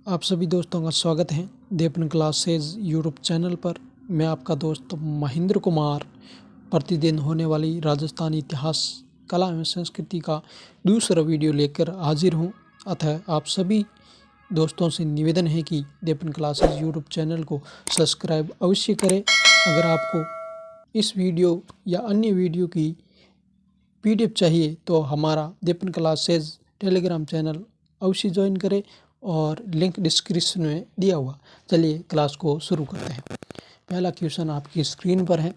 आप सभी दोस्तों का स्वागत है देपन क्लासेज यूट्यूब चैनल पर। मैं आपका दोस्त महेंद्र कुमार प्रतिदिन होने वाली राजस्थानी इतिहास, कला एवं संस्कृति का दूसरा वीडियो लेकर हाजिर हूं। अतः आप सभी दोस्तों से निवेदन है कि देपन क्लासेज यूट्यूब चैनल को सब्सक्राइब अवश्य करें। अगर आपको इस वीडियो या अन्य वीडियो की PDF चाहिए तो हमारा देपन क्लासेज टेलीग्राम चैनल अवश्य ज्वाइन करें और लिंक डिस्क्रिप्शन में दिया हुआ। चलिए क्लास को शुरू करते हैं। पहला क्वेश्चन आपकी स्क्रीन पर है,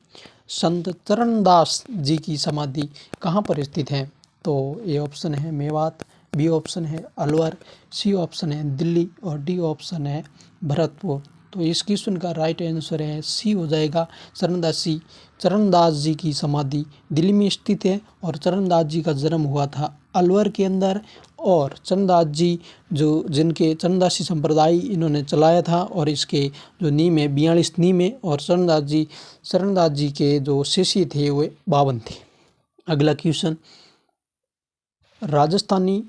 संत चरणदास जी की समाधि कहाँ पर स्थित है? तो ए ऑप्शन है मेवात, बी ऑप्शन है अलवर, सी ऑप्शन है दिल्ली और डी ऑप्शन है भरतपुर। तो इस क्वेश्चन का राइट आंसर है सी हो जाएगा। चरणदास जी की समाधि दिल्ली में स्थित है और चरणदास जी का जन्म हुआ था अलवर के अंदर। और चरणदास जी जिनके चरणदासी संप्रदाय इन्होंने चलाया था और इसके जो नीम है 42 नीम है। और चरणदास जी के जो शिष्य थे वे 52 थे। अगला क्वेश्चन, राजस्थानी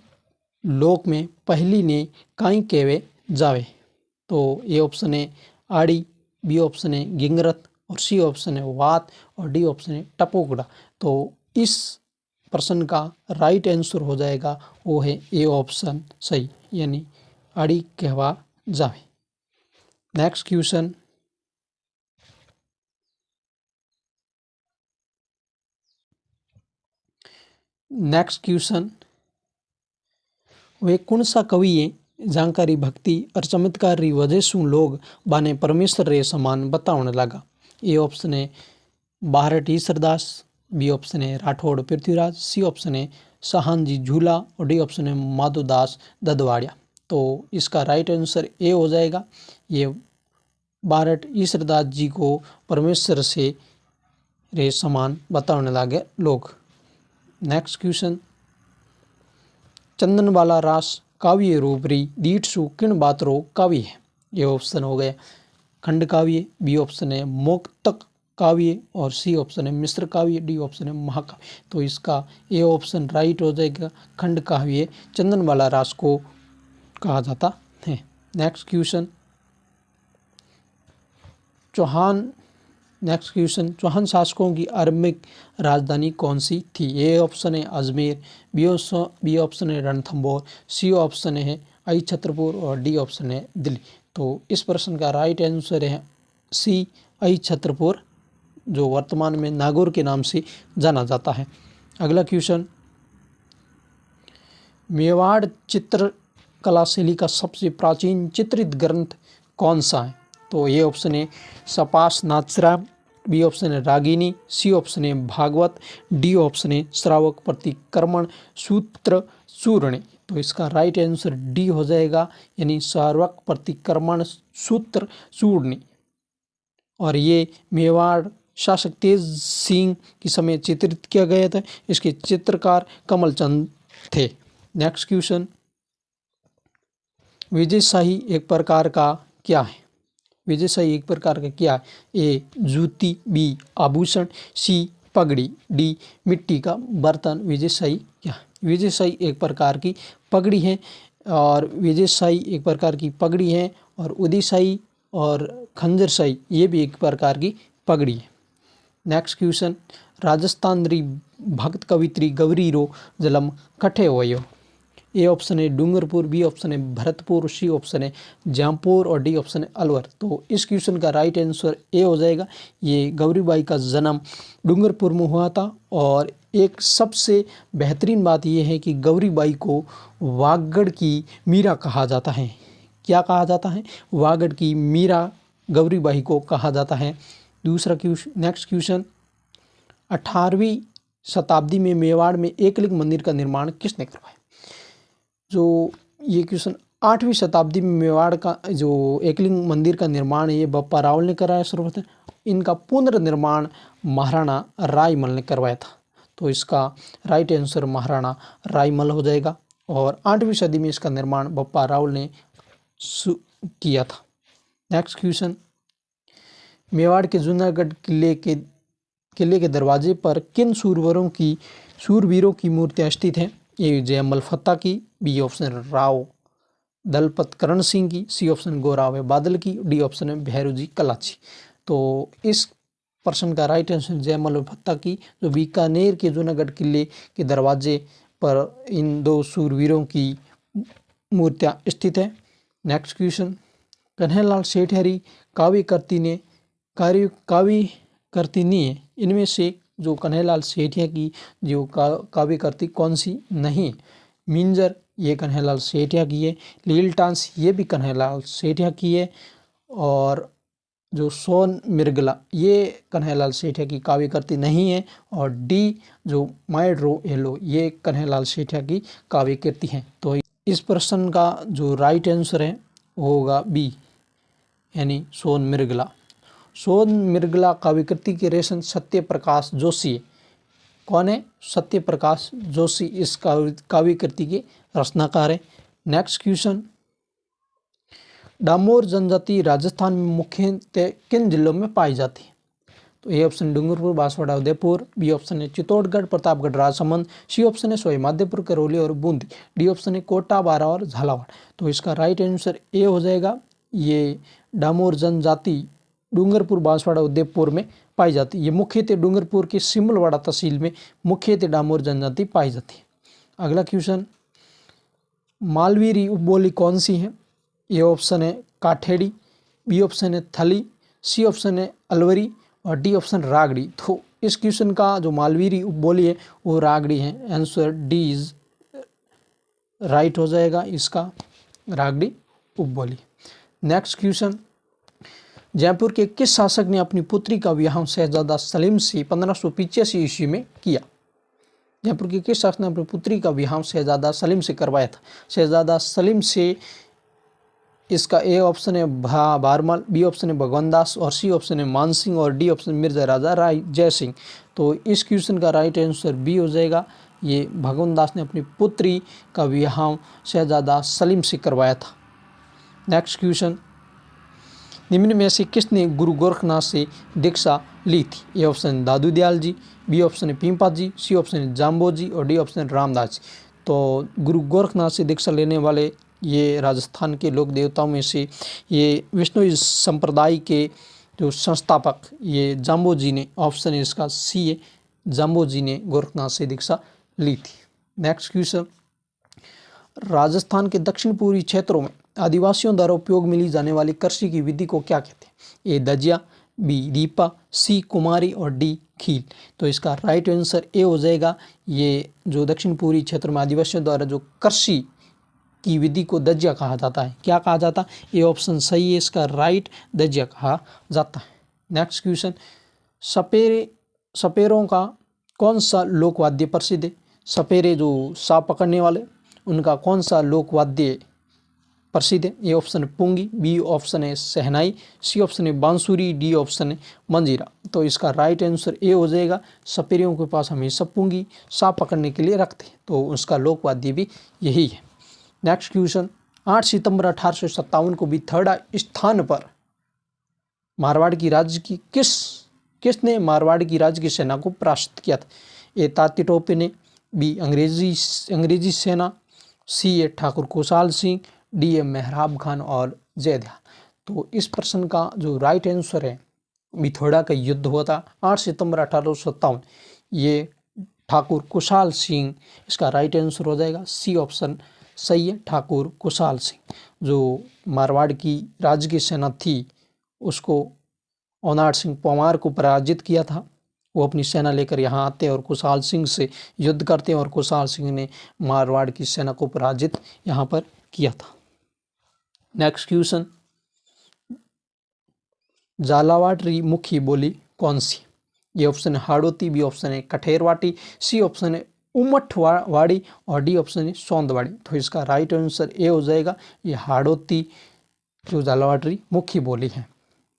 लोक में पहली ने काई केवे जावे? तो ए ऑप्शन है आड़ी, बी ऑप्शन है गिंगरत और सी ऑप्शन है वात और डी ऑप्शन है टपोकड़ा। तो इस प्रश्न का राइट आंसर हो जाएगा वो है ए ऑप्शन सही, यानी आड़ी कहवा जावे। नेक्स्ट क्वेश्चन, वे कौन सा कवि है जानकारी भक्ति और चमत्कार री वजह से लोग बाने परमेश्वर रे समान बताने लगा? ए ऑप्शन है बारहट ईसरदास, बी ऑप्शन है राठौड़ पृथ्वीराज, सी ऑप्शन है सहानजी झूला और डी ऑप्शन है माधोदास ददवाड़िया। तो इसका राइट आंसर ए हो जाएगा। ये बारहट ईसरदास जी को परमेश्वर से रे समान बताने लगे लोग। नेक्स्ट क्वेश्चन, चंदनवाला रास काव्य रूपरी दीठ सु किन बातरो काव्य है? ये ऑप्शन हो गया खंड काव्य, बी ऑप्शन है मोक्तक काव्य और सी ऑप्शन है मिश्र काव्य, डी ऑप्शन है महाकाव्य। तो इसका ए ऑप्शन राइट हो जाएगा। खंड काव्य चंदनवाला रास को कहा जाता है। नेक्स्ट क्वेश्चन, चौहान शासकों की आरंभिक राजधानी कौन सी थी? ए ऑप्शन है अजमेर, बी ऑप्शन है रणथंभौर, सी ऑप्शन है आई छत्रपुर और डी ऑप्शन है दिल्ली। तो इस प्रश्न का राइट आंसर है सी आई छत्रपुर, जो वर्तमान में नागौर के नाम से जाना जाता है। अगला क्वेश्चन, मेवाड़ चित्रकला शैली का सबसे प्राचीन चित्रित ग्रंथ कौन सा है? तो ये ऑप्शन है सपास नाचराम, बी ऑप्शन है रागिनी, सी ऑप्शन है भागवत, डी ऑप्शन है श्रावक प्रतिक्रमण सूत्र चूर्ण। तो इसका राइट आंसर डी हो जाएगा, यानी श्रावक प्रतिक्रमण सूत्र चूर्ण। और ये मेवाड़ शासक तेज सिंह के समय चित्रित किया गया था। इसके चित्रकार कमलचंद थे। नेक्स्ट क्वेश्चन, विजयशाही एक प्रकार का क्या है? विजयशाही एक प्रकार का क्या है? ए जूती, बी आभूषण, सी पगड़ी, डी मिट्टी का बर्तन। विजयशाही क्या है? विजयशाही एक प्रकार की पगड़ी है और विजयशाही एक प्रकार की पगड़ी है और उदयशाही और खंजरशाही ये भी एक प्रकार की पगड़ी है। नेक्स्ट क्वेश्चन, राजस्थान री भक्त कवित्री गौरी रो जन्म कठे होयो? ए ऑप्शन है डूंगरपुर, बी ऑप्शन है भरतपुर, सी ऑप्शन है जयपुर और डी ऑप्शन है अलवर। तो इस क्वेश्चन का राइट आंसर ए हो जाएगा। ये गौरीबाई का जन्म डूंगरपुर में हुआ था। और एक सबसे बेहतरीन बात यह है कि गौरीबाई को वागड़ की मीरा कहा जाता है। क्या कहा जाता है? वागड़ की मीरा गौरीबाई को कहा जाता है। दूसरा क्वेश्चन, नेक्स्ट क्वेश्चन, 18वीं शताब्दी में मेवाड़ में एकलिंग मंदिर का निर्माण किसने करवाया? जो ये क्वेश्चन 8वीं शताब्दी में मेवाड़ का जो एकलिंग मंदिर का निर्माण है ये बप्पा रावल ने कराया सर्वप्रथम। इनका पुनर्निर्माण महाराणा रायमल ने करवाया था। तो इसका राइट आंसर महाराणा रायमल हो जाएगा। और 8वीं सदी में इसका निर्माण बप्पा रावल ने किया था। नेक्स्ट क्वेश्चन, मेवाड़ के जूनागढ़ किले के दरवाजे पर किन सूरवीरों की मूर्तियां स्थित हैं? ए जयमल फत्ता की, बी ऑप्शन राव दलपत करण सिंह की, सी ऑप्शन गोरावे बादल की, डी ऑप्शन है भैरूजी कलाची। तो इस प्रश्न का राइट आंसर जयमल भत्ता की, जो बीकानेर के जूनागढ़ किले के दरवाजे पर इन दो शूरवीरों की मूर्तियां स्थित है। नेक्स्ट क्वेश्चन, कन्हैयालाल सेठियारी काव्य करती नहीं है, इनमें से जो कन्हैयालाल सेठिया की जो काव्य करती कौन सी नहीं? मिंजर ये कन्हैयालाल सेठिया की है, लील टांस ये भी कन्हैयालाल सेठिया की है, और जो सोन मिर्गला ये कन्हैयालाल सेठिया की काव्य करती नहीं है, और डी जो माइड्रो एलो ये कन्हैयालाल सेठिया की काव्य करती हैं। तो इस प्रश्न का जो राइट आंसर है वो होगा बी यानी सोन मिर्गला। सोन मिर्गला काव्य कृति के रेशन सत्य प्रकाश जोशी है। कौन है? सत्य प्रकाश जोशी इस काव्य कृति के रचनाकार है। नेक्स्ट क्वेश्चन, डामोर जनजाति राजस्थान में मुख्यतः किन जिलों में पाई जाती है? तो A option Dungarpur, Banswara, Udaipur, B option है चित्तौड़गढ़, प्रतापगढ़, राजसमंद, सी ऑप्शन है सवाई माधोपुर, करौली और बूंदी, डी ऑप्शन है कोटा, बारा और झालावाड़। तो इसका राइट आंसर ए हो जाएगा, ये डामोर जनजाति डूंगरपुर, बांसवाड़ा, उदयपुर में पाई जाती है। ये मुख्यतः डूंगरपुर के सिमलवाड़ा तहसील में मुख्यतः डामोर जनजाति पाई जाती है। अगला क्वेश्चन, मालवीरी उपबोली कौन सी है? ए ऑप्शन है काठेड़ी, बी ऑप्शन है थली, सी ऑप्शन है अलवरी और डी ऑप्शन रागड़ी। तो इस क्वेश्चन का जो मालवीरी उपबोली है वो रागड़ी है। आंसर डी इज राइट हो जाएगा इसका, रागड़ी उपबोली। नेक्स्ट क्वेश्चन, जयपुर के किस शासक ने अपनी पुत्री का विवाह शहजादा सलीम से 1585 ईस्वी में किया? जयपुर के किस शासक ने अपनी पुत्री का विवाह शहजादा सलीम से करवाया था? शहजादा सलीम से इसका ए ऑप्शन है बारमल, बी ऑप्शन है भगवान दास और सी ऑप्शन है मान सिंह और डी ऑप्शन मिर्जा राजा राय जय सिंह। तो इस क्वेश्चन का राइट आंसर बी हो जाएगा, ये भगवान दास ने अपनी पुत्री का विवाह शहजादा सलीम से करवाया था। नेक्स्ट क्वेश्चन, निम्न में से किसने गुरु गोरखनाथ से दीक्षा ली थी? A option Dadu Dayal ji, B option है पीपा जी, सी ऑप्शन है जाम्बो जी और डी ऑप्शन रामदास जी। तो गुरु गोरखनाथ से दीक्षा लेने वाले ये राजस्थान के लोक देवताओं में से ये विष्णु संप्रदाय के जो संस्थापक ये जाम्बो जी ने, ऑप्शन है इसका सी है, जाम्बो जी ने गोरखनाथ से दीक्षा ली थी। नेक्स्ट क्वेश्चन, राजस्थान के दक्षिण पूर्वी क्षेत्रों में आदिवासियों द्वारा उपयोग में ली जाने वाली कृषि की विधि को क्या कहते हैं? ए दजिया, बी रीपा, सी कुमारी और डी खील। तो इसका राइट आंसर ए हो जाएगा, ये जो दक्षिण पूर्वी क्षेत्र में आदिवासियों द्वारा जो कृषि की विधि को दजिया कहा जाता है। क्या कहा जाता है? ए ऑप्शन सही है, इसका राइट दजिया कहा जाता है। नेक्स्ट क्वेश्चन, सपेरों का कौन सा लोकवाद्य प्रसिद्ध है? सपेरे जो सांप पकड़ने वाले उनका कौन सा लोकवाद्य प्रसिद्ध है? ए ऑप्शन है पुंगी, बी ऑप्शन है शहनाई, सी ऑप्शन है बांसुरी, डी ऑप्शन है मंजीरा। तो इसका राइट आंसर ए हो जाएगा, सपेरियों के पास हमेशा पुंगी सांप पकड़ने के लिए रखते हैं, तो उसका लोकवाद्य भी यही है। नेक्स्ट क्वेश्चन, 8 सितंबर 1857 को बिथड़ा स्थान पर मारवाड़ की राज्य की किसने मारवाड़ की राज्य की सेना को परास्त किया था? ए तात्या टोपे ने, बी अंग्रेजी सेना, सी ए ठाकुर कुशाल सिंह, डी ए मेहराब खान और जयदयाल। तो इस प्रश्न का जो राइट आंसर है, बिथोड़ा का युद्ध हुआ था 8 सितंबर 1857, ये ठाकुर कुशाल सिंह इसका राइट आंसर हो जाएगा, सी ऑप्शन सही है, ठाकुर कुशाल सिंह। जो मारवाड़ की राज्य की सेना थी उसको औनाड़ सिंह परमार को पराजित किया था, वो अपनी सेना लेकर यहाँ आते और कुशाल सिंह से युद्ध करते और कुशाल सिंह ने मारवाड़ की सेना को पराजित यहाँ पर किया था। नेक्स्ट क्वेश्चन, झालावाड़ी मुख्य बोली कौन सी? ये ऑप्शन है हाड़ौती, बी ऑप्शन है कठेरवाटी, सी ऑप्शन है उमठवाड़ी और डी ऑप्शन है सौंदवाड़ी। तो इसका राइट आंसर ए हो जाएगा, ये हाड़ौती जो झालावाड़ी मुख्य बोली है,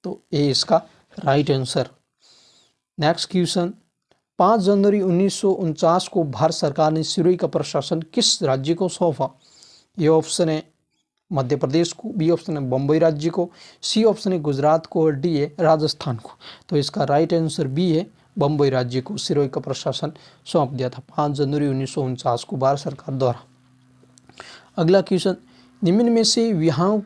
तो ए इसका राइट आंसर। नेक्स्ट क्वेश्चन, 5 जनवरी 1949 को भारत सरकार ने सिरोही का प्रशासन किस राज्य को सौंपा? ये ऑप्शन है मध्य प्रदेश को, बी ऑप्शन है बम्बई राज्य को, सी ऑप्शन है गुजरात को और डी है राजस्थान को। तो इसका राइट आंसर बी है, बम्बई राज्य को सिरोही का प्रशासन सौंप दिया था 5 जनवरी 1949 को भारत सरकार द्वारा। अगला क्वेश्चन, निम्न में से विवाहों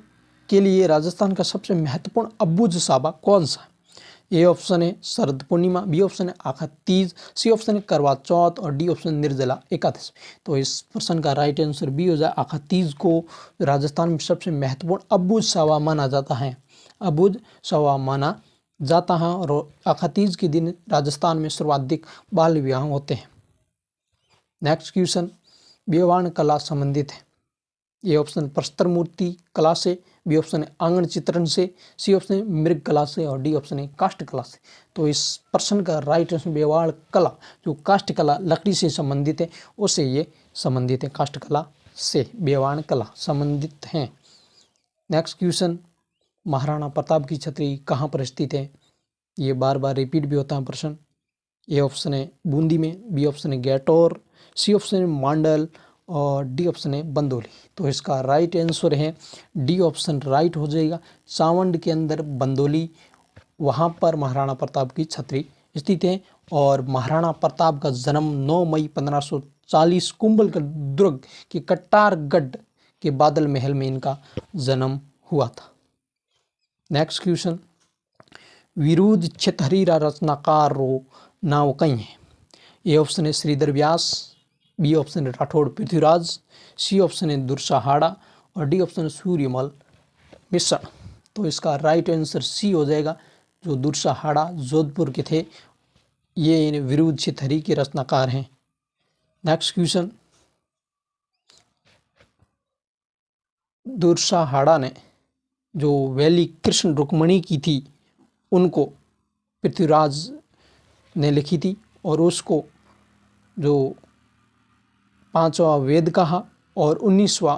के लिए राजस्थान का सबसे महत्वपूर्ण अबूझ सावा कौन सा है? ए ऑप्शन है शरद पूर्णिमा, बी ऑप्शन है आखा तीज, सी ऑप्शन है करवा चौथ और डी ऑप्शन निर्जला एकादशी। तो इस प्रश्न का राइट आंसर बी हो जाए। आखा तीज को राजस्थान में सबसे महत्वपूर्ण अबूझ सावा माना जाता है, अबूझ सावा माना जाता है। और आखा तीज के दिन राजस्थान में सर्वाधिक बाल विवाह होते हैं। नेक्स्ट क्वेश्चन बेवाण कला संबंधित है। ए ऑप्शन प्रस्तर मूर्ति कला से, बी ऑप्शन है आंगन चित्रण से, सी ऑप्शन है मृग कला से और डी ऑप्शन है काष्ठ कला से। तो इस प्रश्न का राइट आंसर बेवाण कला, जो काष्ठ कला लकड़ी से संबंधित है, उससे ये संबंधित है, काष्ठ कला से बेवाण कला संबंधित हैं। नेक्स्ट क्वेश्चन महाराणा प्रताप की छतरी कहाँ पर स्थित है? ये बार बार रिपीट भी होता है प्रश्न। ए ऑप्शन है बूंदी में, बी ऑप्शन है गैटोर, सी ऑप्शन है मांडल और डी ऑप्शन है बंदोली। तो इसका राइट आंसर है डी ऑप्शन राइट हो जाएगा। चावंड के अंदर बंदोली, वहाँ पर महाराणा प्रताप की छतरी स्थित है। और महाराणा प्रताप का जन्म 9 मई 1540 कुंभलगढ़ दुर्ग के कट्टारगढ़ के बादल महल में इनका जन्म हुआ था। नेक्स्ट क्वेश्चन विरुद्ध छतहरीरा रचनाकार रो नाव कई है? ए ऑप्शन है श्रीधर व्यास, बी ऑप्शन है राठौड़ पृथ्वीराज, सी ऑप्शन है दुर्साहाड़ा और डी ऑप्शन है सूर्यमल मिश्र। तो इसका राइट आंसर सी हो जाएगा। जो दुर्साहाड़ा जोधपुर के थे, ये विरुद्ध छतहरी के रचनाकार हैं। नेक्स्ट क्वेश्चन दुर्साहाड़ा ने जो वैली कृष्ण रुक्मणी की थी, उनको पृथ्वीराज ने लिखी थी और उसको जो 5वां वेद कहा और 19वां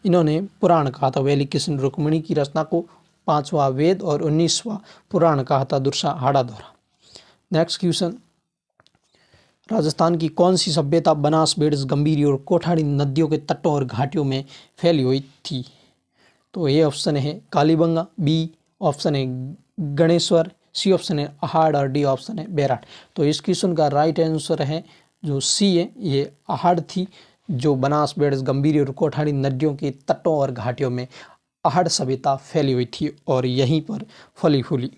इन्होंने पुराण कहा था। वैली कृष्ण रुक्मणी की रचना को 5वां वेद और 19वां पुराण कहा था दुर्साहाड़ा द्वारा। नेक्स्ट क्वेश्चन राजस्थान की कौन सी सभ्यता बनास, बेडस, गंभीरी और कोठारी नदियों के तटों और घाटियों में फैली हुई थी? तो ए ऑप्शन है कालीबंगा, बी ऑप्शन है गणेश्वर, सी ऑप्शन है अहाड़ और डी ऑप्शन है बैराट। तो इस क्वेश्चन का राइट आंसर है जो सी है, ये अहाड़ थी, जो बनास, बेडस, गंभीरी और कोठारी नदियों के तटों और घाटियों में अहाड़ सभ्यता फैली हुई थी और यहीं पर फली फूली।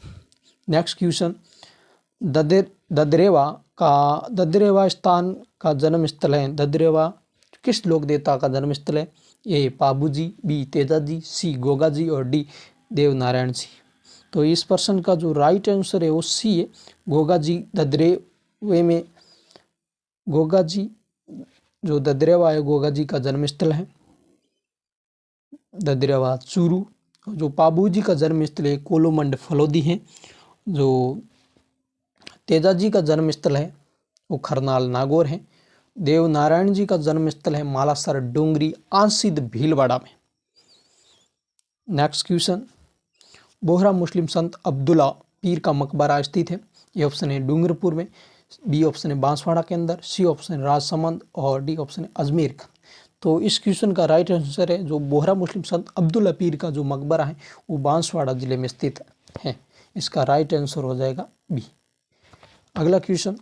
नेक्स्ट क्वेश्चन ददरेवा स्थान का जन्म स्थल है। ददरेवा किस लोक देवता का जन्म स्थल है? ए पाबूजी, बी तेजाजी, सी गोगाजी और डी देवनारायण जी। तो इस प्रश्न का जो राइट आंसर है वो सी है, गोगाजी। ददरेवे में गोगाजी, जो ददरेवा है गोगाजी का जन्म स्थल है, ददरेवा चूरू। जो पाबूजी का जन्म स्थल है कोलोमंड फलोदी है। जो तेजाजी का जन्म स्थल है वो खरनाल नागौर है। देवनारायण जी का जन्म स्थल है मालासर डोंगरी आंसिद भीलवाड़ा में। नेक्स्ट क्वेश्चन बोहरा मुस्लिम संत अब्दुल्ला पीर का मकबरा स्थित है। ये ऑप्शन है डूंगरपुर में, बी ऑप्शन है बांसवाड़ा के अंदर, सी ऑप्शन है राजसमंद और डी ऑप्शन है अजमेर का। तो इस क्वेश्चन का राइट आंसर है जो बोहरा मुस्लिम संत अब्दुल्ला पीर का जो मकबरा है वो बांसवाड़ा जिले में स्थित है। इसका राइट आंसर हो जाएगा बी। अगला क्वेश्चन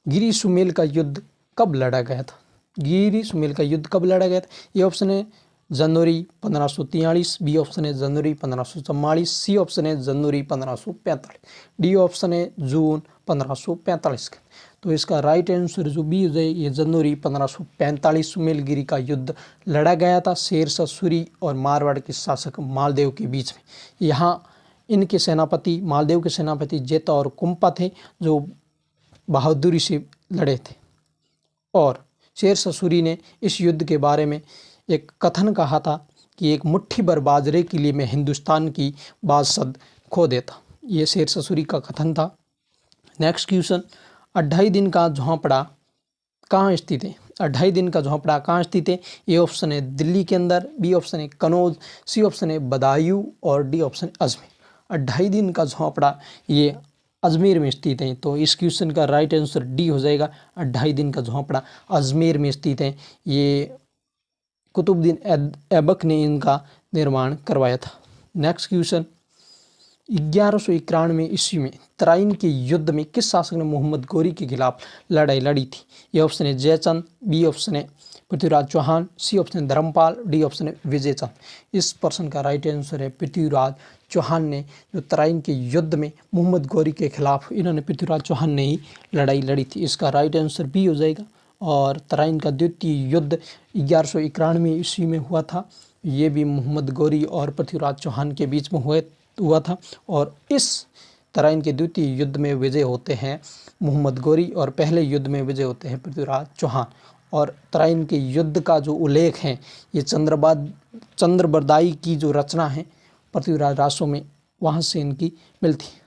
गिरी सुमेल का युद्ध कब लड़ा गया था? गिरी सुमेल का युद्ध कब लड़ा गया था? ये ऑप्शन है जनवरी 1543, बी ऑप्शन है जनवरी 1544, सी ऑप्शन है जनवरी 1545, डी ऑप्शन है जून 1545 का। तो इसका राइट आंसर जो बी हो जाए ये जनवरी 1545 सुमेलगिरी का युद्ध लड़ा गया था शेरशाह सूरी और मारवाड़ के शासक मालदेव के बीच में। यहाँ इनके सेनापति मालदेव के सेनापति जेता और कुंपा थे जो बहादुरी से लड़े थे। और शेरशाह सूरी ने इस युद्ध के बारे में एक कथन कहा था कि एक मुट्ठी भर बाजरे के लिए मैं हिंदुस्तान की बादशाह खो देता। ये शेरशाह सूरी का कथन था। नेक्स्ट क्वेश्चन 28 दिन का झोंपड़ा कहाँ स्थित है? 28 दिन का झोंपड़ा कहाँ स्थित है? ए ऑप्शन है दिल्ली के अंदर, बी ऑप्शन है कनौज, सी ऑप्शन है बदायूं और डी ऑप्शन अजमेर। 28 दिन का झोंपड़ा ये अजमेर में स्थित है। तो इस क्वेश्चन का राइट आंसर डी हो जाएगा। 28 दिन का झोंपड़ा अजमेर में स्थित है। ये कुतुबुद्दीन ऐबक ने इनका निर्माण करवाया था। नेक्स्ट क्वेश्चन 1191 ईस्वी में तराइन के युद्ध में किस शासक ने मोहम्मद गोरी के खिलाफ लड़ाई लड़ी थी? ये ऑप्शन है जयचंद, बी ऑप्शन है पृथ्वीराज चौहान, सी ऑप्शन है धर्मपाल, डी ऑप्शन है विजय चंद। इस प्रश्न का राइट आंसर है पृथ्वीराज चौहान ने जो तराइन के युद्ध में मोहम्मद गौरी के खिलाफ इन्होंने पृथ्वीराज चौहान ने ही लड़ाई लड़ी थी। इसका राइट आंसर बी हो जाएगा। और तराइन का द्वितीय युद्ध 1191 ईस्वी में हुआ था। ये भी मोहम्मद गौरी और पृथ्वीराज चौहान के बीच में हुआ था। और इस तराइन के द्वितीय युद्ध में विजय होते हैं मोहम्मद गौरी और पहले युद्ध में विजय होते हैं पृथ्वीराज चौहान। और तराइन के युद्ध का जो उल्लेख है ये चंद्रबरदाई की जो रचना है पृथ्वीराज रासो में, वहाँ से इनकी मिलती है।